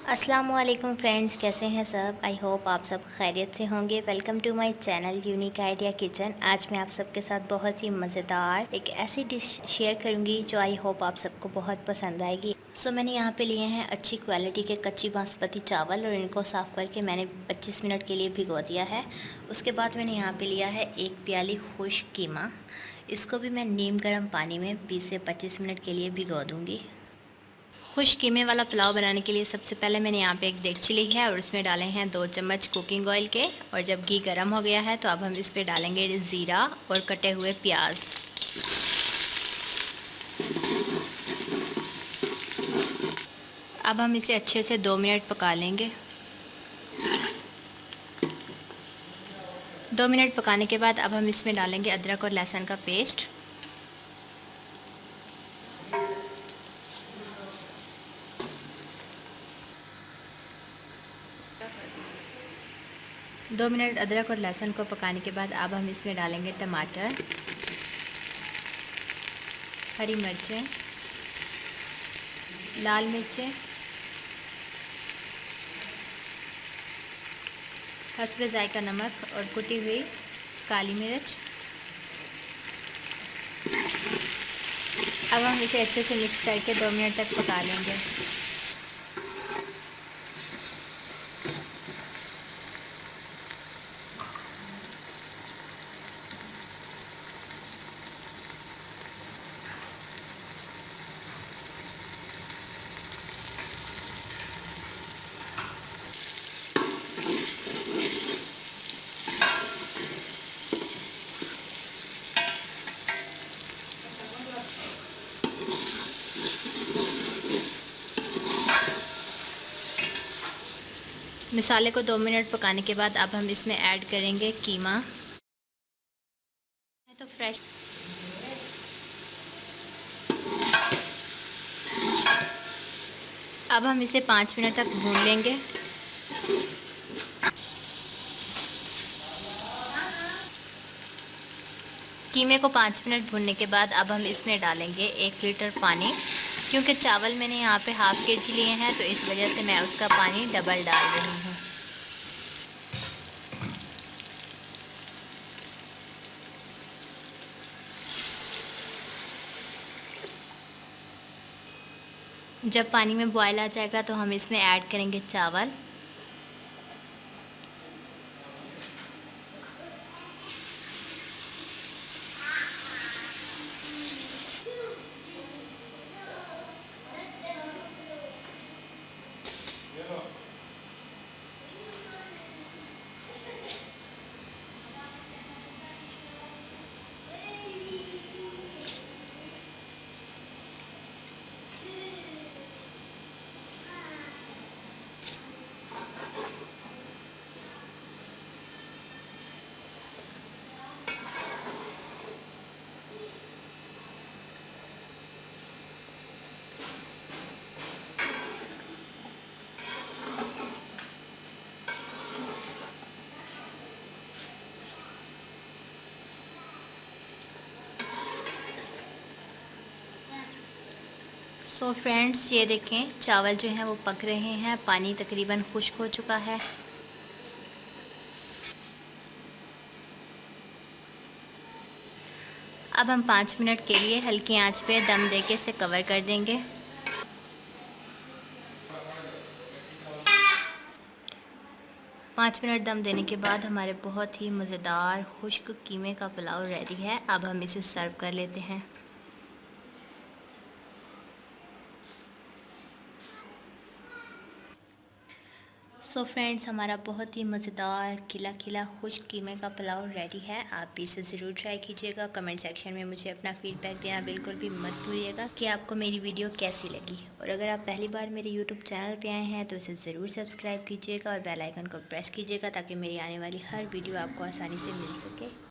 अस्सलामुअलैकुम फ्रेंड्स, कैसे हैं सब। आई होप आप सब खैरियत से होंगे। Welcome to my channel unique idea kitchen. आज मैं आप सबके साथ बहुत ही मज़ेदार एक ऐसी डिश शेयर करूंगी जो आई होप आप सबको बहुत पसंद आएगी। मैंने यहाँ पे लिए हैं अच्छी क्वालिटी के कच्ची बासमती चावल और इनको साफ़ करके मैंने 25 मिनट के लिए भिगो दिया है। उसके बाद मैंने यहाँ पे लिया है 1 प्याली खुश्क कीमा। इसको भी मैं नीम गर्म पानी में 20 से 25 मिनट के लिए भिगो दूँगी। खुश्क कीमे वाला पुलाव बनाने के लिए सबसे पहले मैंने यहाँ पे एक देगची ली है और उसमें डाले हैं 2 चम्मच कुकिंग ऑयल के। और जब घी गर्म हो गया है तो अब हम इस पे डालेंगे ज़ीरा और कटे हुए प्याज। अब हम इसे अच्छे से 2 मिनट पका लेंगे। 2 मिनट पकाने के बाद अब हम इसमें डालेंगे अदरक और लहसुन का पेस्ट। दो मिनट अदरक और लहसुन को पकाने के बाद अब हम इसमें डालेंगे टमाटर, हरी मिर्चें, लाल मिर्चें, हस्बे जायका नमक और कुटी हुई काली मिर्च। अब हम इसे अच्छे से मिक्स करके 2 मिनट तक पका लेंगे। मसाले को 2 मिनट पकाने के बाद अब हम इसमें ऐड करेंगे कीमा। तो फ्रेश अब हम इसे 5 मिनट तक भून लेंगे। कीमे को 5 मिनट भूनने के बाद अब हम इसमें डालेंगे 1 लीटर पानी। क्योंकि चावल मैंने यहाँ पे हाफ़ के जी लिए हैं तो इस वजह से मैं उसका पानी डबल डाल रही हूँ। जब पानी में बॉयल आ जाएगा तो हम इसमें ऐड करेंगे चावल। फ्रेंड्स, ये देखें चावल जो हैं वो पक रहे हैं, पानी तकरीबन खुश्क हो चुका है। अब हम 5 मिनट के लिए हल्की आंच पे दम देके इसे कवर कर देंगे। पाँच मिनट दम देने के बाद हमारे बहुत ही मज़ेदार खुश्क कीमे का पुलाव रेडी है। अब हम इसे सर्व कर लेते हैं। फ्रेंड्स, हमारा बहुत ही मज़ेदार खिला खिला खुश्क कीमे का पुलाव रेडी है। आप भी इसे ज़रूर ट्राई कीजिएगा। कमेंट सेक्शन में मुझे अपना फ़ीडबैक देना बिल्कुल भी मत भूलिएगा कि आपको मेरी वीडियो कैसी लगी। और अगर आप पहली बार मेरे यूट्यूब चैनल पे आए हैं तो इसे ज़रूर सब्सक्राइब कीजिएगा और बेल आइकन को प्रेस कीजिएगा ताकि मेरी आने वाली हर वीडियो आपको आसानी से मिल सके।